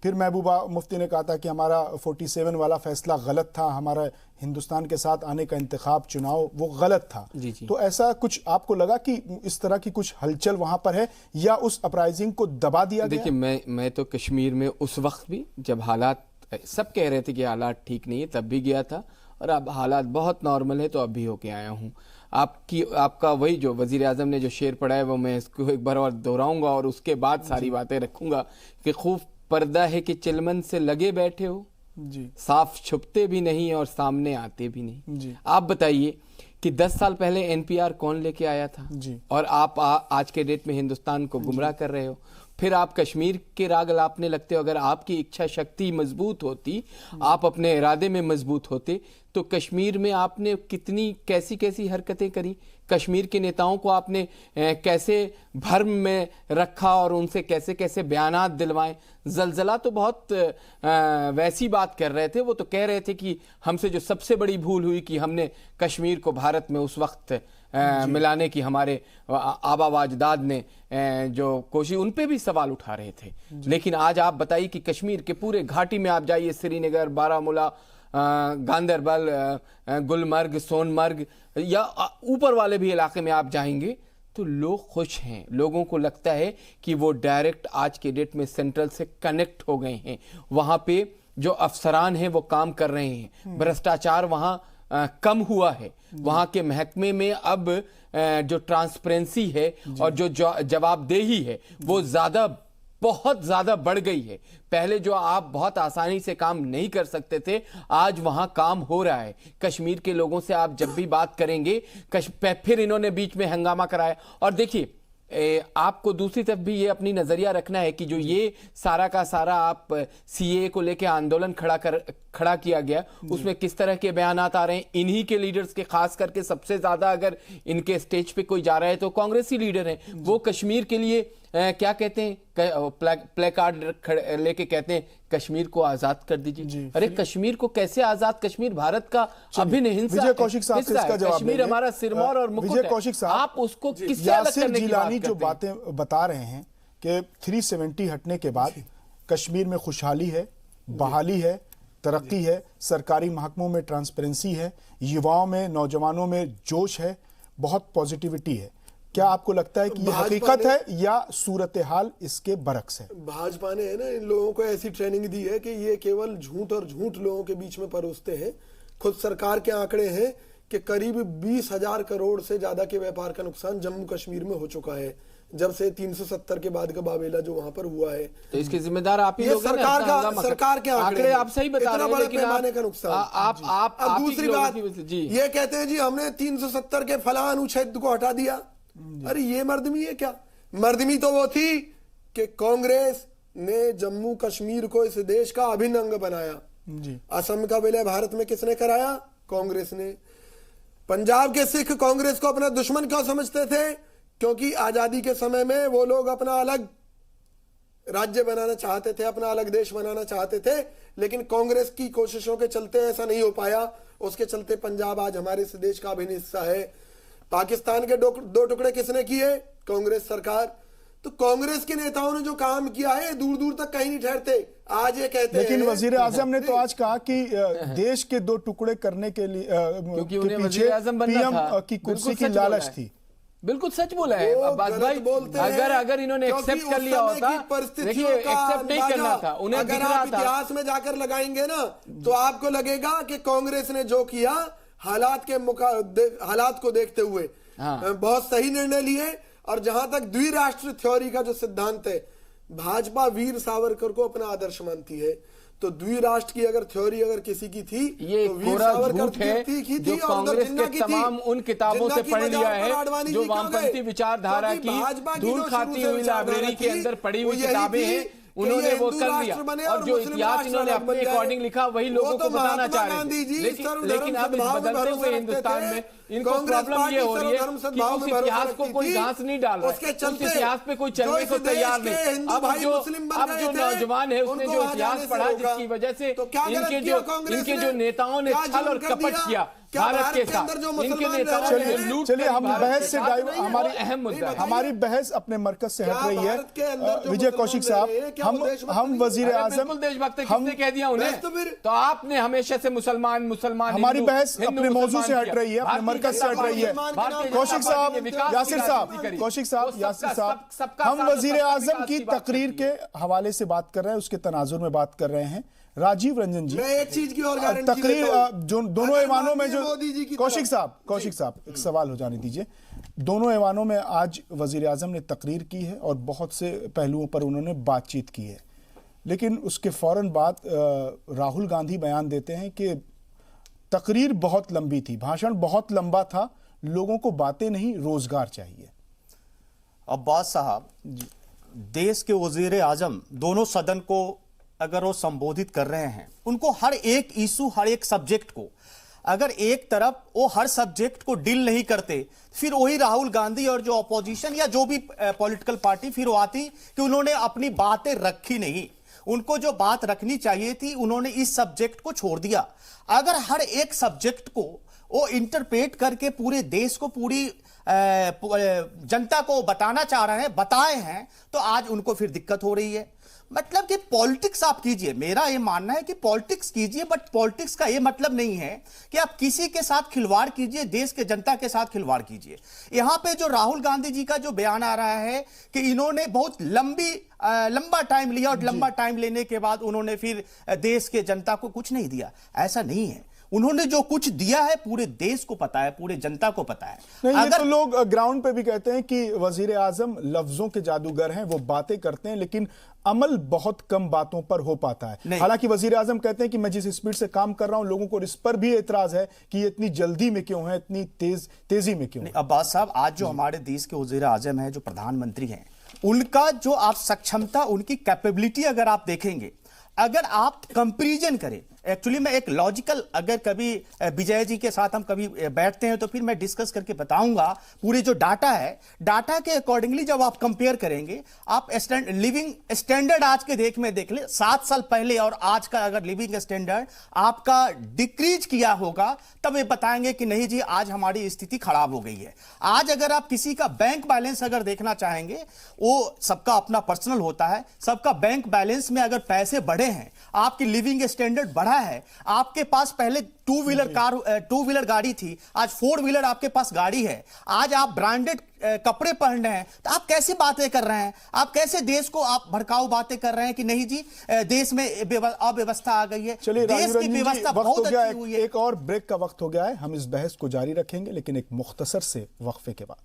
फिर महबूबा मुफ्ती ने कहा था कि हमारा 47 वाला फैसला गलत था, हमारा हिंदुस्तान के साथ आने का इंतखाब, चुनाव वो गलत था। तो ऐसा कुछ आपको लगा कि इस तरह की कुछ हलचल वहां पर है, या उस अपराइजिंग को दबा दिया गया? देखिए, मैं तो कश्मीर में उस वक्त भी, जब हालात सब कह रहे थे कि हालात ठीक नहीं है, तब भी गया था, और अब हालात बहुत नॉर्मल है तो अब भी होके आया हूँ। आपका वही जो वजीर आजम ने जो शेर पढ़ा है, वो मैं इसको एक बार और दोहराऊंगा और उसके बाद सारी बातें रखूंगा कि खूब पर्दा है कि चिलमन से लगे बैठे हो जी, साफ छुपते भी नहीं और सामने आते भी नहीं जी। आप बताइए कि 10 साल पहले NPR कौन लेके आया था जी, और आप आज के डेट में हिंदुस्तान को गुमराह कर रहे हो। फिर आप कश्मीर के राग लापने लगते हो। अगर आपकी इच्छा शक्ति मजबूत होती, आप अपने इरादे में मजबूत होते, तो कश्मीर में आपने कितनी कैसी हरकतें करी, कश्मीर के नेताओं को आपने कैसे भर्म में रखा और उनसे कैसे बयानात दिलवाए। जलजला तो बहुत वैसी बात कर रहे थे, वो तो कह रहे थे कि हमसे जो सबसे बड़ी भूल हुई कि हमने कश्मीर को भारत में उस वक्त मिलाने की हमारे आबा अजदाद ने जो कोशिश, उन पे भी सवाल उठा रहे थे। लेकिन आज आप बताइए कि कश्मीर के पूरे घाटी में आप जाइए, श्रीनगर, बारामूला, गांदरबल, गुलमर्ग, सोनमर्ग या ऊपर वाले भी इलाके में आप जाएंगे तो लोग खुश हैं। लोगों को लगता है कि वो डायरेक्ट आज के डेट में सेंट्रल से कनेक्ट हो गए हैं। वहां पे जो अफसरान हैं वो काम कर रहे हैं, भ्रष्टाचार वहां कम हुआ है, वहां के महकमे में अब जो ट्रांसपेरेंसी है और जो जवाबदेही है वो बहुत ज्यादा बढ़ गई है। पहले जो आप बहुत आसानी से काम नहीं कर सकते थे, आज वहां काम हो रहा है। कश्मीर के लोगों से आप जब भी बात करेंगे, फिर इन्होंने बीच में हंगामा कराया। और देखिए, आपको दूसरी तरफ भी ये अपनी नजरिया रखना है कि जो ये सारा का सारा आप CAA को लेके आंदोलन खड़ा किया गया, उसमें किस तरह के बयानात आ रहे हैं इन्हीं के लीडर्स के। खास करके सबसे ज्यादा अगर इनके स्टेज पे कोई जा रहा है तो कांग्रेसी लीडर हैं। वो कश्मीर के लिए क्या कहते हैं, प्ले कार्ड लेके कहते हैं कश्मीर को आजाद कर दीजिए। अरे कश्मीर को कैसे आजाद? कश्मीर भारत का अभिन्न हिस्सा। विजय कौशिक साहब से इसका जवाब कश्मीर हमारा सिरमौर और मुकुट है। विजय कौशिक साहब, आप उसको किससे अलग करने की बात करते हैं? जो बातें बता रहे हैं कि 370 हटने के बाद कश्मीर में खुशहाली है, बहाली है, तरक्की है, सरकारी महकमों में ट्रांसपेरेंसी है, युवाओं में, नौजवानों में जोश है, बहुत पॉजिटिविटी है। क्या आपको लगता है कि ये हकीकत है या सूरत हाल इसके बरक्स है? भाजपा ने है ना इन लोगों को ऐसी ट्रेनिंग दी है कि ये केवल झूठ और झूठ लोगों के बीच में परोसते हैं। खुद सरकार के आंकड़े हैं कि करीब 20,000 करोड़ से ज्यादा के व्यापार का नुकसान जम्मू कश्मीर में हो चुका है जब से 370 के बाद का बाबेला जो वहां पर हुआ है। तो इसके जिम्मेदार आप ही लोग हैं। सरकार के आंकड़े आप सही बता रहे हैं, लेकिन पैमाने का नुकसान। आप दूसरी बात ये कहते हैं जी हमने 370 के फलां अनुच्छेद को हटा दिया। अरे ये मर्दमी है क्या? मर्दमी तो वो थी कि कांग्रेस ने जम्मू कश्मीर को इस देश का अभिन्न अंग बनाया। असम का विलय भारत में किसने कराया? कांग्रेस ने। पंजाब के सिख कांग्रेस को अपना दुश्मन क्यों समझते थे? क्योंकि आजादी के समय में वो लोग अपना अलग राज्य बनाना चाहते थे, अपना अलग देश बनाना चाहते थे, लेकिन कांग्रेस की कोशिशों के चलते ऐसा नहीं हो पाया। उसके चलते पंजाब आज हमारे इस देश का अभिन्न हिस्सा है। पाकिस्तान के दो टुकड़े किसने किए? कांग्रेस सरकार। तो कांग्रेस के नेताओं ने जो काम किया है दूर दूर तक कहीं नहीं ठहरते। आज ये कहते हैं, लेकिन वजीर आजम ने तो आज कहा कि देश के 2 टुकड़े करने के लिए क्योंकि उन्हें वजीर आजम बनना था, की कुर्सी की लालच थी। बिल्कुल सच बोला है अब्बास भाई। अगर इन्होंने एक्सेप्ट कर लिया होता, देखिए एक्सेप्ट नहीं करना था, उन्हें अगर आप इतिहास में जाकर लगाएंगे ना तो आपको लगेगा कि कांग्रेस ने जो किया हालात को देखते हुए बहुत सही निर्णय लिए। और जहां तक द्विराष्ट्र थ्योरी का जो सिद्धांत है, भाजपा वीर सावरकर को अपना आदर्श मानती है। तो द्विराष्ट्र की अगर थ्योरी अगर किसी की थी, ये तो वीर सावरकर है की जो थी। और कांग्रेस के तमाम उन किताबों से पढ़ लिया है जो वामपंथी विचारधारा की धूल खाती हुई लाइब्रेरी के अंदर पड़ी हुई किताबें हैं, उन्होंने वो कर लिया। और जो इतिहास इन्होंने अपने अकॉर्डिंग लिखा वही लोगों को बताना चाह रहे हैं। लेकिन अब इस बदलते हुए हिंदुस्तान में इनको प्रॉब्लम ये हो रही है कि उस इतिहास को कोई घास नहीं डाल रहा है, उस इतिहास पे कोई चलने को तैयार नहीं। अब जो नौजवान है उसने जो इतिहास पढ़ा, जिसकी वजह से इनके जो नेताओं ने छल और कपट किया भारत के साथ, इनके नेताओं ने लूट। चलिए हम बहस से हमारी अहम मुद्दा, हमारी बहस अपने मरकज से हट रही है। विजय कौशिक साहब, हम वजीर आजम बिल्कुल देशभक्त किसने कह दिया उन्हें? तो आपने हमेशा से मुसलमान हमारी बहस अपने मौजू से हट रही है, अपने मरकज से हट रही है। कौशिक साहब, यासिर साहब, कौशिक साहब, यासिर साहब, हम वजीर आजम की तकरीर के हवाले से बात कर रहे हैं, उसके तनाजुर में बात कर रहे हैं। राजीव रंजन जी, मैं एक चीज की और तकरीर जो दोनों ऐवानों में जो कौशिक साहब एक सवाल हो जाने दीजिए। दोनों ऐवानों में आज वजीर आजम ने तकरीर की है और बहुत से पहलुओं पर उन्होंने बातचीत की है, लेकिन उसके फौरन बाद राहुल गांधी बयान देते हैं कि तकरीर बहुत लंबी थी, भाषण बहुत लंबा था, लोगों को बातें नहीं रोजगार चाहिए। अब्बास साहब, देश के वजीर आजम दोनों सदन को अगर वो संबोधित कर रहे हैं, उनको हर एक इशू, हर एक सब्जेक्ट को, अगर एक तरफ वो हर सब्जेक्ट को डील नहीं करते, फिर वही राहुल गांधी और जो अपोजिशन या जो भी पॉलिटिकल पार्टी फिर वो आती कि उन्होंने अपनी बातें रखी नहीं। उनको जो बात रखनी चाहिए थी उन्होंने इस सब्जेक्ट को छोड़ दिया। अगर हर एक सब्जेक्ट को वो इंटरप्रेट करके पूरे देश को, पूरी जनता को बताना चाह रहे हैं, बताए हैं, तो आज उनको फिर दिक्कत हो रही है। मतलब कि पॉलिटिक्स आप कीजिए, मेरा ये मानना है कि पॉलिटिक्स कीजिए, बट पॉलिटिक्स का ये मतलब नहीं है कि आप किसी के साथ खिलवाड़ कीजिए, देश के जनता के साथ खिलवाड़ कीजिए। यहां पे जो राहुल गांधी जी का जो बयान आ रहा है कि इन्होंने बहुत लंबा टाइम लिया और लंबा टाइम लेने के बाद उन्होंने फिर देश के जनता को कुछ नहीं दिया, ऐसा नहीं है। उन्होंने जो कुछ दिया है पूरे देश को पता है, पूरे जनता को पता है। नहीं, अगर तो लोग ग्राउंड पे भी कहते हैं कि वजीर आजम लफ्जों के जादूगर हैं, वो बातें करते हैं लेकिन अमल बहुत कम बातों पर हो पाता है। हालांकि वजीर आजम कहते हैं कि मैं जिस स्पीड से काम कर रहा हूं, लोगों को इस पर भी एतराज है कि ये इतनी जल्दी में क्यों है, इतनी तेजी में क्यों है। अब्बास साहब, आज जो हमारे देश के वजीर आजम है, जो प्रधानमंत्री हैं, उनका जो आप सक्षमता, उनकी कैपेबिलिटी अगर आप देखेंगे, अगर आप कंपैरिजन करें, एक्चुअली मैं एक लॉजिकल, अगर कभी विजय जी के साथ हम कभी बैठते हैं तो फिर मैं डिस्कस करके बताऊंगा पूरे जो डाटा है, डाटा के अकॉर्डिंगली जब आप कंपेयर करेंगे, आप लिविंग स्टैंडर्ड आज के देख ले 7 साल पहले और आज का अगर लिविंग स्टैंडर्ड आपका डिक्रीज किया होगा, तब ये बताएंगे कि नहीं जी आज हमारी स्थिति खराब हो गई है। आज अगर आप किसी का बैंक बैलेंस अगर देखना चाहेंगे, वो सबका अपना पर्सनल होता है, सबका बैंक बैलेंस में अगर पैसे बढ़े हैं, आपकी लिविंग स्टैंडर्ड बढ़ा रहा है, आपके पास पहले टू व्हीलर गाड़ी थी, आज 4 व्हीलर आपके पास गाड़ी है, आज आप ब्रांडेड कपड़े पहन रहे हैं, तो आप कैसे बातें कर रहे हैं? आप कैसे देश को आप भड़काऊ बातें कर रहे हैं कि नहीं जी देश में अव्यवस्था आ गई है? चलिए देश की व्यवस्था बहुत अच्छी हुई है। एक और ब्रेक का वक्त हो गया है, हम इस बहस को जारी रखेंगे लेकिन एक मुख्तसर से वक्फे के बाद।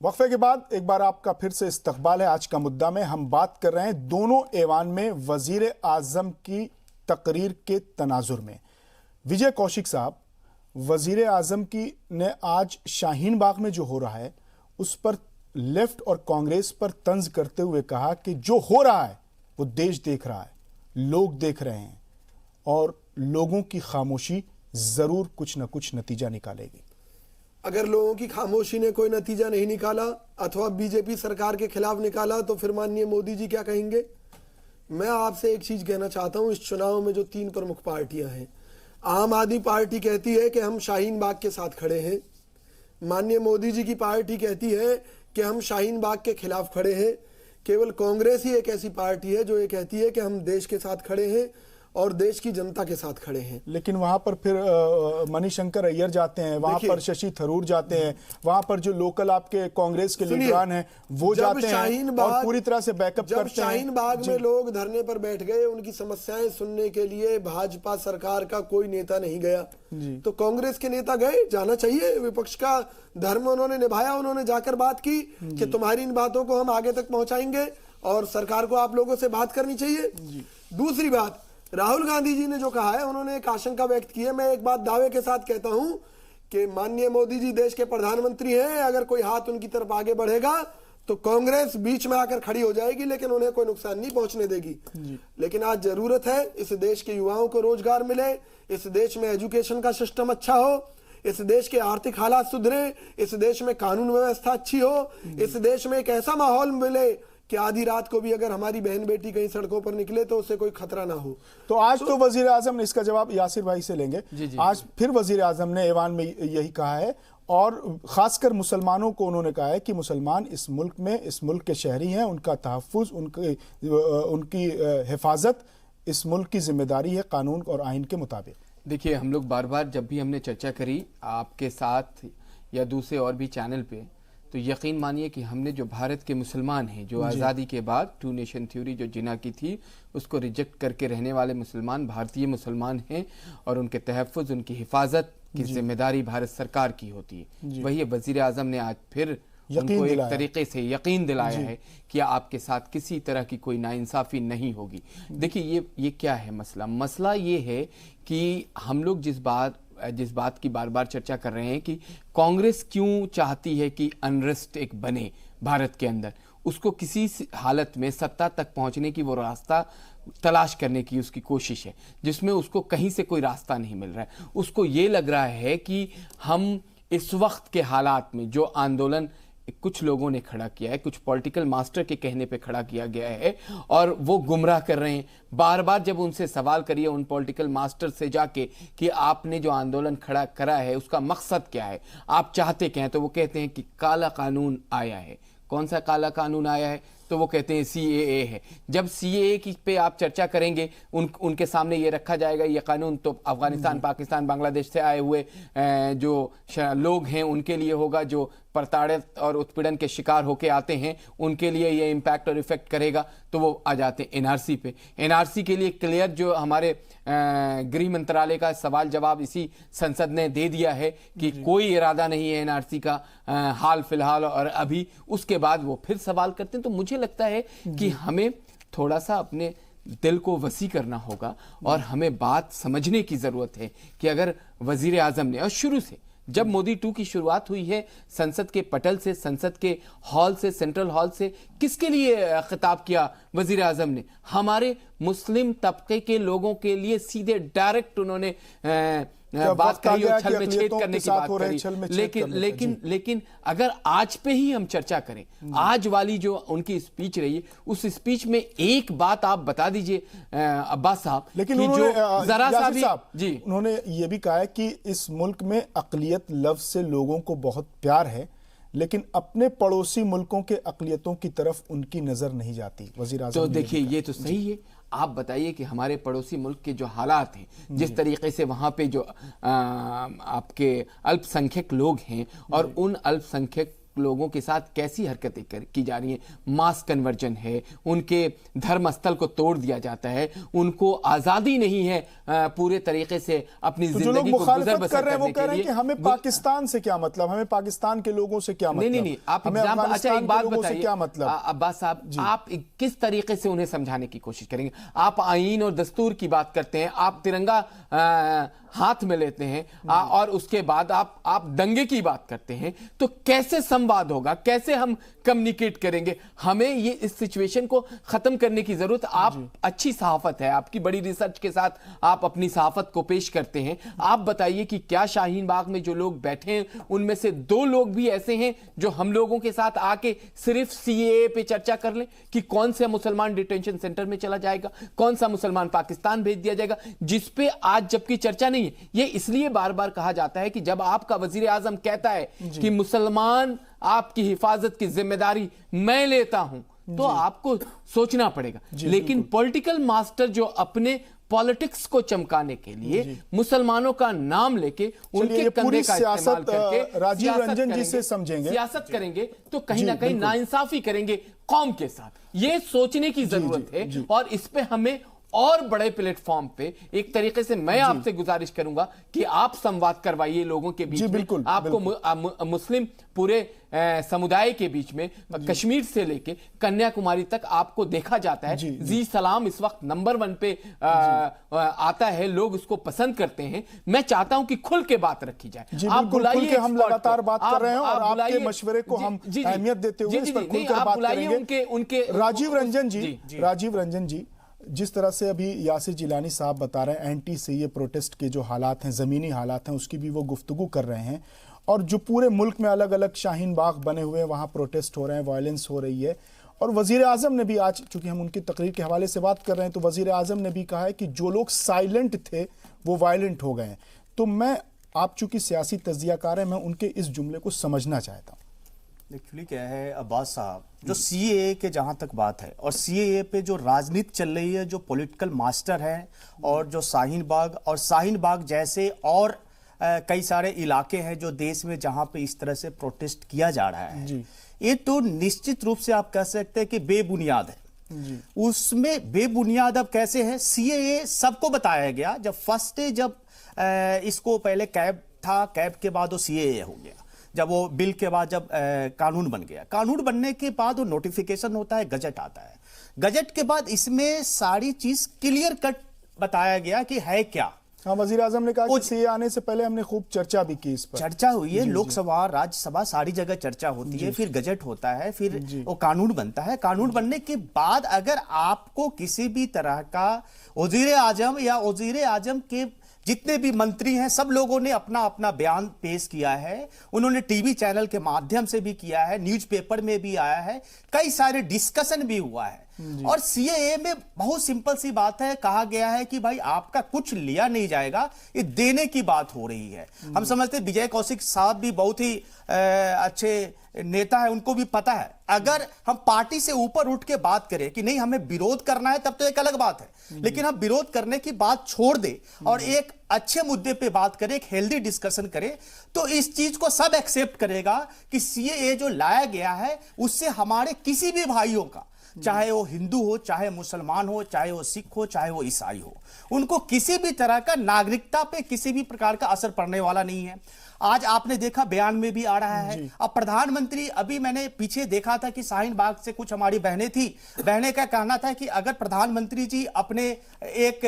वक्फे के बाद एक बार आपका फिर से इस्तकबाल है। आज का मुद्दा में हम बात कर रहे हैं दोनों ऐवान में वजीर आजम की तकरीर के तनाजुर में। विजय कौशिक साहब, वजीर आजम की ने आज शाहीन बाग में जो हो रहा है उस पर लेफ्ट और कांग्रेस पर तंज करते हुए कहा कि जो हो रहा है वो देश देख रहा है, लोग देख रहे हैं और लोगों की खामोशी जरूर कुछ न कुछ नतीजा निकालेगी। अगर लोगों की खामोशी ने कोई नतीजा नहीं निकाला अथवा बीजेपी सरकार के खिलाफ निकाला तो फिर माननीय मोदी जी क्या कहेंगे? मैं आपसे एक चीज कहना चाहता हूं, इस चुनाव में जो 3 प्रमुख पार्टियां हैं, आम आदमी पार्टी कहती है कि हम शाहीन बाग के साथ खड़े हैं, माननीय मोदी जी की पार्टी कहती है कि हम शाहीन बाग के खिलाफ खड़े हैं, केवल कांग्रेस ही एक ऐसी पार्टी है जो ये कहती है कि हम देश के साथ खड़े हैं और देश की जनता के साथ खड़े हैं। लेकिन वहां पर फिर मणिशंकर अय्यर जाते हैं, वहां पर शशि थरूर जाते हैं, वहां पर जो लोकल आपके कांग्रेस के लीडरान हैं वो जाते हैं और पूरी तरह से बैकअप करते हैं। जब शाहीन बाग में लोग धरने पर बैठ गए, उनकी समस्याएं सुनने के लिए भाजपा सरकार का कोई नेता नहीं गया, तो कांग्रेस के नेता गए, जाना चाहिए। विपक्ष का धर्म उन्होंने निभाया, उन्होंने जाकर बात की कि तुम्हारी इन बातों को हम आगे तक पहुंचाएंगे और सरकार को आप लोगों से बात करनी चाहिए। दूसरी बात, राहुल गांधी जी ने जो कहा है, उन्होंने एक आशंका व्यक्त की है। मैं एक बात दावे के साथ कहता हूं कि माननीय मोदी जी देश के प्रधानमंत्री हैं, अगर कोई हाथ उनकी तरफ आगे बढ़ेगा तो कांग्रेस बीच में आकर खड़ी हो जाएगी लेकिन उन्हें कोई नुकसान नहीं पहुंचने देगी। लेकिन आज जरूरत है इस देश के युवाओं को रोजगार मिले, इस देश में एजुकेशन का सिस्टम अच्छा हो, इस देश के आर्थिक हालात सुधरे, इस देश में कानून व्यवस्था अच्छी हो, इस देश में एक ऐसा माहौल मिले कि आधी रात को भी अगर हमारी बहन बेटी कहीं सड़कों पर निकले तो उससे कोई खतरा ना हो। तो आज तो वजीर आजम ने इसका जवाब यासिर भाई से लेंगे। आज फिर वजीर आजम ने ऐवान में यही कहा है और खासकर मुसलमानों को उन्होंने कहा है कि मुसलमान इस मुल्क के शहरी हैं, उनका तहफ्फुज, उनकी हिफाजत इस मुल्क की जिम्मेदारी है कानून और आइन के मुताबिक। देखिए, हम लोग बार बार जब भी हमने चर्चा करी आपके साथ या दूसरे और भी चैनल पे, तो यकीन मानिए कि हमने जो भारत के मुसलमान हैं, जो आज़ादी के बाद 2 नेशन थ्योरी जो जिना की थी उसको रिजेक्ट करके रहने वाले मुसलमान भारतीय मुसलमान हैं और उनके तहफ़्फ़ुज़, उनकी हिफाजत की जिम्मेदारी भारत सरकार की होती है। वही वज़ीर आज़म ने आज फिर उनको एक तरीके से यकीन दिलाया है कि आपके साथ किसी तरह की कोई नाइंसाफ़ी नहीं होगी। देखिए, ये क्या है मसला ये है कि हम लोग जिस बात की बार बार चर्चा कर रहे हैं कि कांग्रेस क्यों चाहती है कि अनरेस्ट एक बने भारत के अंदर, उसको किसी हालत में सत्ता तक पहुंचने की वो रास्ता तलाश करने की उसकी कोशिश है, जिसमें उसको कहीं से कोई रास्ता नहीं मिल रहा है। उसको ये लग रहा है कि हम इस वक्त के हालात में जो आंदोलन कुछ लोगों ने खड़ा किया है, कुछ पॉलिटिकल मास्टर के कहने पे खड़ा किया गया है और वो गुमराह कर रहे हैं। बार बार जब उनसे सवाल करिए उन पॉलिटिकल मास्टर से जाके कि आपने जो आंदोलन खड़ा करा है उसका मकसद क्या है, आप चाहते क्या हैं, तो वो कहते हैं कि काला कानून आया है। कौन सा काला कानून आया है? तो वो कहते हैं CAA है। जब CAA की पे आप चर्चा करेंगे, उनके सामने ये रखा जाएगा ये कानून तो अफगानिस्तान, पाकिस्तान, बांग्लादेश से आए हुए जो लोग हैं उनके लिए होगा, जो प्रताड़ित और उत्पीड़न के शिकार होके आते हैं उनके लिए ये इम्पैक्ट और इफेक्ट करेगा। तो वो आ जाते हैं NRC पे। NRC के लिए क्लियर जो हमारे गृह मंत्रालय का सवाल जवाब इसी संसद ने दे दिया है कि कोई इरादा नहीं है NRC का हाल फिलहाल और अभी। उसके बाद वो फिर सवाल करते हैं। तो मुझे लगता है कि हमें थोड़ा सा अपने दिल को वसी करना होगा और हमें बात समझने की जरूरत है कि अगर वजीर आजम ने, और शुरू से जब मोदी 2 की शुरुआत हुई है संसद के पटल से, संसद के हॉल से, सेंट्रल हॉल से, किसके लिए खिताब किया वजीर आजम ने? हमारे मुस्लिम तबके के लोगों के लिए सीधे डायरेक्ट उन्होंने क्या बात वक्त आ कही गया और कि छल में छेद अक़लियतों करने के की साथ बात हो रहे करी, छल में छेद लेकिन करने का? लेकिन लेकिन अगर आज पे ही हम चर्चा करें, आज वाली जो उनकी स्पीच रही है, उस स्पीच में एक बात आप बता दीजिए अब्बास साहब, लेकिन कि उन्होंने जो जरा सा यासिर भी साहब, जी उन्होंने ये भी कहा है कि इस मुल्क में अक़लियत लफ्ज से लोगों को बहुत प्यार है, लेकिन अपने पड़ोसी मुल्कों के अक़लियतों की तरफ उनकी नजर नहीं जाती। वज़ीर आज़म तो ने देखिए ये तो सही है। आप बताइए कि हमारे पड़ोसी मुल्क के जो हालात हैं, जिस तरीके से वहाँ पे जो आपके अल्पसंख्यक लोग हैं और उन अल्पसंख्यक लोगों के साथ कैसी हरकतें की जा रही हैं, मास कन्वर्जन है, उनके धर्मस्थल को तोड़ दिया जाता है, उनको आज़ादी नहीं है पूरे तरीके से अपनी तो जो लोग जिंदगी को गुजर मुखालिफत बसर कर रहे हैं वो करने कह के रहे हैं लिए। कि हमें पाकिस्तान से क्या मतलब, हमें पाकिस्तान के लोगों से क्या मतलब, नहीं, आप हमें एग्जाम्पल, अच्छा अफगानिस्तान एक के बात लोगों से बताइए क्या मतलब। अब्बास साहब, आप किस तरीके से उन्हें समझाने की कोशिश करेंगे? आप आईन और दस्तूर की बात करते हैं, आप तिरंगा हाथ में लेते हैं और उसके बाद आप दंगे की बात करते हैं, तो कैसे संवाद होगा, कैसे हम कम्युनिकेट करेंगे? हमें ये इस सिचुएशन को खत्म करने की जरूरत। आप अच्छी सहाफत है, आपकी बड़ी रिसर्च के साथ आप अपनी सहाफत को पेश करते हैं। आप बताइए कि क्या शाहीन बाग में जो लोग बैठे हैं उनमें से 2 लोग भी ऐसे हैं जो हम लोगों के साथ आके सिर्फ सीएए पे चर्चा कर लें कि कौन सा मुसलमान डिटेंशन सेंटर में चला जाएगा, कौन सा मुसलमान पाकिस्तान भेज दिया जाएगा, जिस पे आज जबकि चर्चा नहीं है। ये इसलिए बार बार कहा जाता है कि जब आपका वजीर आजम कहता है कि मुसलमान आपकी हिफाजत की जिम्मेदारी मैं लेता हूं, तो आपको सोचना पड़ेगा। लेकिन पॉलिटिकल मास्टर जो अपने पॉलिटिक्स को चमकाने के लिए मुसलमानों का नाम लेके उनके कंधे का इस्तेमाल करके राजीव रंजन जी से समझेंगे, सियासत करेंगे, तो कहीं ना कहीं नाइंसाफी करेंगे कौम के साथ। ये सोचने की जरूरत है और इस पे हमें और बड़े प्लेटफॉर्म पे एक तरीके से मैं आपसे गुजारिश करूंगा कि आप संवाद करवाइए लोगों के बीच में। आपको मुस्लिम पूरे समुदाय के बीच में कश्मीर से लेके कन्याकुमारी तक आपको देखा जाता है। जी सलाम इस वक्त नंबर 1 पे आता है, लोग उसको पसंद करते हैं। मैं चाहता हूं कि खुल के बात रखी जाए। आप बुलाइए, हम लगातार बात कर रहे हैं और आपके मशवरे को हम अहमियत देते हुए इस पर खुलकर बात करेंगे। उनके राजीव रंजन जी, जिस तरह से अभी यासिर जिलानी साहब बता रहे हैं, एंटी सीए प्रोटेस्ट के जो हालात हैं, ज़मीनी हालात हैं, उसकी भी वो गुफ्तगू कर रहे हैं, और जो पूरे मुल्क में अलग अलग शाहीन बाग बने हुए हैं, वहाँ प्रोटेस्ट हो रहे हैं, वायलेंस हो रही है। और वज़ीर आज़म ने भी आज, चूंकि हम उनकी तकरीर के हवाले से बात कर रहे हैं, तो वज़ीर आज़म ने भी कहा है कि जो लोग साइलेंट थे वो वायलेंट हो गए हैं। तो मैं, आप चूंकि सियासी तज्जियाकार हैं, मैं उनके इस जुमले को समझना चाहता हूँ। एक्चुअली क्या है अब्बास साहब, जो सीएए के जहां तक बात है और सीएए पे जो राजनीति चल रही है, जो पॉलिटिकल मास्टर हैं और जो शाहीन बाग जैसे और कई सारे इलाके हैं जो देश में जहां पे इस तरह से प्रोटेस्ट किया जा रहा है, ये तो निश्चित रूप से आप कह सकते हैं कि बेबुनियाद है। उसमें बेबुनियाद अब कैसे है? सीएए सबको बताया गया, जब फर्स्ट डे जब इसको पहले कैब था, कैब के बाद वो सीएए हो गया, जब वो बिल के बाद जब कानून बन गया, कानून बनने के बाद वो नोटिफिकेशन होता है, गजट आता है, गजट के बाद इसमें सारी चीज क्लियर कट बताया गया कि है क्या। हाँ, वजीर आजम ने कहा कि सीए आने से पहले हमने खूब चर्चा भी की, इस पर चर्चा हुई है, लोकसभा राज्यसभा सारी जगह चर्चा होती है, फिर गजट होता है, फिर वो कानून बनता है। कानून बनने के बाद अगर आपको किसी भी तरह का वजीर आजम या वजीर आजम के जितने भी मंत्री हैं, सब लोगों ने अपना अपना बयान पेश किया है, उन्होंने टीवी चैनल के माध्यम से भी किया है, न्यूज़पेपर में भी आया है, कई सारे डिस्कशन भी हुआ है। और सीएए में बहुत सिंपल सी बात है, कहा गया है कि भाई आपका कुछ लिया नहीं जाएगा, ये देने की बात हो रही है। हम समझते हैं विजय कौशिक साहब भी बहुत ही अच्छे नेता है, उनको भी पता है अगर हम पार्टी से ऊपर उठ के बात करें कि नहीं हमें विरोध करना है, तब तो एक अलग बात है, लेकिन हम विरोध करने की बात छोड़ दे और एक अच्छे मुद्दे पे बात करें, एक हेल्दी डिस्कशन करें, तो इस चीज को सब एक्सेप्ट करेगा कि सीएए जो लाया गया है उससे हमारे किसी भी भाइयों का, चाहे वो हिंदू हो, चाहे मुसलमान हो, चाहे वो सिख हो, चाहे वो ईसाई हो, उनको किसी भी तरह का नागरिकता पे किसी भी प्रकार का असर पड़ने वाला नहीं है। आज आपने देखा बयान में भी आ रहा है। अब प्रधानमंत्री, अभी मैंने पीछे देखा था कि शाहीन बाग से कुछ हमारी बहनें थी, बहनें का कहना था कि अगर प्रधानमंत्री जी अपने एक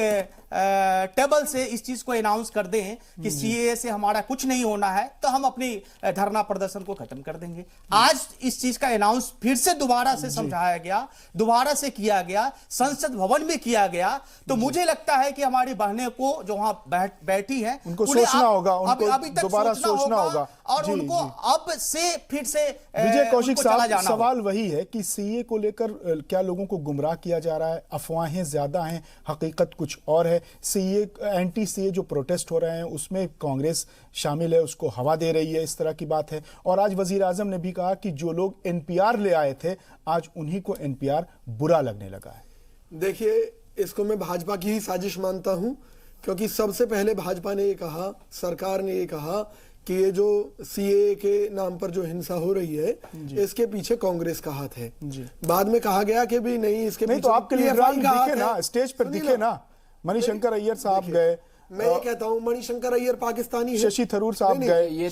टेबल से इस चीज को अनाउंस कर दें कि सीएए से हमारा कुछ नहीं होना है तो हम अपनी धरना प्रदर्शन को खत्म कर देंगे। आज इस चीज का अनाउंस फिर से दोबारा से समझाया गया, दोबारा से किया गया, संसद भवन में किया गया। तो मुझे लगता है कि हमारी बहनें को जो वहां बैठी हैं उनको सोचना होगा, उनको दोबारा सोचना होगा और उनको अब से फिर से विजय कौशिक साहब, सवाल वही है कि सीए को लेकर क्या लोगों को गुमराह किया जा रहा है? अफवाहें ज्यादा हैं, हकीकत कुछ और है। सीए, एंटी सीए जो प्रोटेस्ट हो रहे हैं उसमें कांग्रेस शामिल है, उसको हवा दे रही है, इस तरह की बात है। और आज वजीर आजम ने भी कहा कि जो लोग एनपीआर ले आए थे आज उन्हीं को एनपीआर बुरा लगने लगा है। देखिए, इसको मैं भाजपा की ही साजिश मानता हूं, क्योंकि सबसे पहले भाजपा ने ये कहा, सरकार ने ये कहा कि ये जो सीए के नाम पर जो हिंसा हो रही है इसके पीछे कांग्रेस का हाथ है। बाद में कहा गया कि भी नहीं, इसके नहीं, तो आपके लिए दिखे ना, स्टेज पर दिखे ना, मणिशंकर अय्यर साहब गए। मैं ये कहता हूं मणिशंकर अय्यर पाकिस्तानी है, शशि थरूर साहब गए।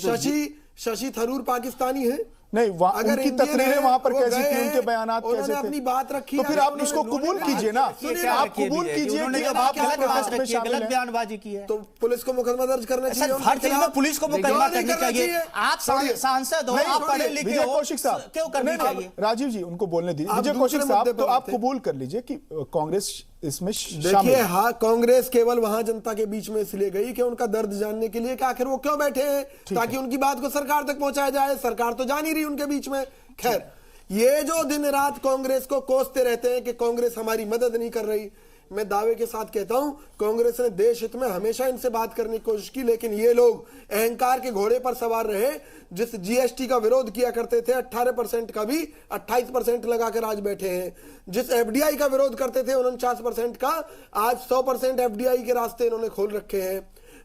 शशि थरूर पाकिस्तानी है नहीं, अगर उनकी तकरीरें वहां पर कैसी थी, उनके बयानात कैसे थे, अपनी बात रखी, तो फिर आप उसको कबूल कीजिए ना, आप कबूल कीजिए कि आप गलत बयानबाजी की है तो पुलिस को मुकदमा दर्ज करना चाहिए। हर चीज में पुलिस को मुकदमा करना चाहिए। आप सांसद हो, आप पढ़े लिखे हो, कौशिक साहब क्यों करना चाहिए? राजीव जी, उनको बोलने दीजिए। विजय कौशिक साहब, तो आप कबूल कर लीजिए कि कांग्रेस इसमें शामिल। देखिए, हाँ, कांग्रेस केवल वहां जनता के बीच में इसलिए गई कि उनका दर्द जानने के लिए कि आखिर वो क्यों बैठे हैं, ताकि उनकी बात को सरकार तक पहुंचाया जाए। सरकार तो जा नहीं रही उनके बीच में। खैर, ये जो दिन रात कांग्रेस को कोसते रहते हैं कि कांग्रेस हमारी मदद नहीं कर रही, मैं दावे के साथ कहता हूं कांग्रेस ने देश हित में हमेशा इनसे बात करने की कोशिश की, लेकिन ये लोग अहंकार के घोड़े पर सवार रहे। जिस जीएसटी का विरोध किया करते थे 18% का भी 28% लगाकर आज बैठे हैं। जिस एफडीआई का विरोध करते थे 49% का, आज 100% एफडीआई के रास्ते इन्होंने खोल रखे हैं।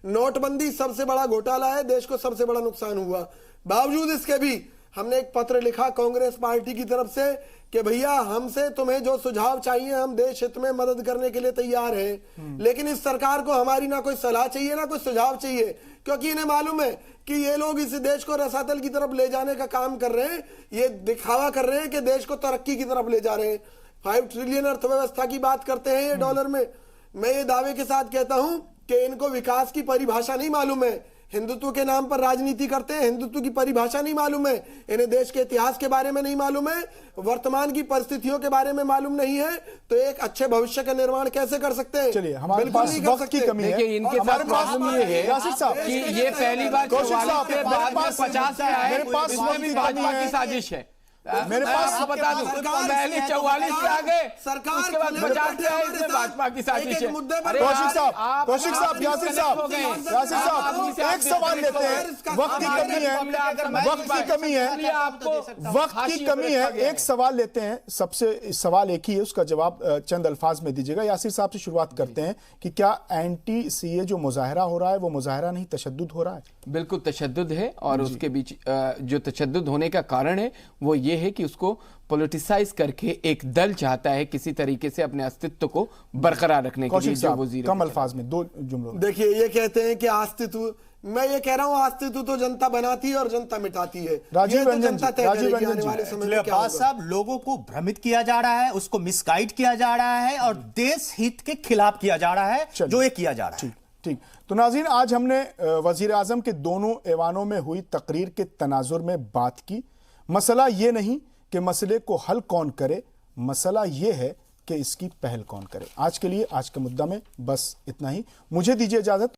नोटबंदी सबसे बड़ा घोटाला है, देश को सबसे बड़ा नुकसान हुआ। बावजूद इसके भी हमने एक पत्र लिखा कांग्रेस पार्टी की तरफ से कि भैया, हमसे तुम्हें जो सुझाव चाहिए हम देश हित में मदद करने के लिए तैयार हैं, लेकिन इस सरकार को हमारी ना कोई सलाह चाहिए ना कोई सुझाव चाहिए, क्योंकि इन्हें मालूम है कि ये लोग इस देश को रसातल की तरफ ले जाने का काम कर रहे हैं। ये दिखावा कर रहे हैं कि देश को तरक्की की तरफ ले जा रहे हैं। 5 ट्रिलियन अर्थव्यवस्था की बात करते हैं ये डॉलर में। मैं ये दावे के साथ कहता हूं कि इनको विकास की परिभाषा नहीं मालूम है, हिंदुत्व के नाम पर राजनीति करते हैं, हिंदुत्व की परिभाषा नहीं मालूम है, इन्हें देश के इतिहास के बारे में नहीं मालूम है, वर्तमान की परिस्थितियों के बारे में मालूम नहीं है, तो एक अच्छे भविष्य का निर्माण कैसे कर सकते हैं? चलिए, हमारे पास वक्त की कमी है। देखिए, इनके पास प्रॉब्लम ये है कि ये पहली बार 44 के बाद में 50 में आए, इसमें भी भाजपा की साजिश है। मेरे पास आपको बता दूं, 44 पे आ गए, उसके बाद 50 पे आए, इसमें भाजपा की साजिश है। कौशिक साहब, यासिर साहब, एक सवाल लेते हैं, वक्त की कमी है, एक सवाल लेते हैं। सबसे सवाल एक ही है, उसका जवाब चंद अल्फाज में दीजिएगा। यासिर साहब से शुरुआत करते हैं कि क्या एंटी सीए जो मुजाहरा हो रहा है वो मुजाहरा नहीं, तशद्दुद हो रहा है? बिल्कुल तशद्दुद है, और उसके बीच जो तशद्दुद होने का कारण है वो ये है कि उसको पॉलिटिसाइज करके एक दल चाहता है किसी तरीके से अपने अस्तित्व को बरकरार रखने के लिए। जो वजीर, कम अल्फाज में 2 जुमलों। देखिए, ये कहते हैं कि अस्तित्व, मैं ये कह रहा हूं अस्तित्व तो जनता बनाती है और जनता मिटाती है। राजीव रंजन साहब, लोगों को भ्रमित किया जा रहा है, उसको मिसगाइड किया जा रहा है और देश हित के खिलाफ किया जा रहा है, जो ये किया जा रहा है। ठीक। तो नाज़रीन, आज हमने वजीर आजम के दोनों ऐवानों में हुई तकरीर के तनाजुर में बात की। मसला ये नहीं कि मसले को हल कौन करे, मसला ये है कि इसकी पहल कौन करे। आज के लिए, आज के मुद्दा में बस इतना ही। मुझे दीजिए इजाजत।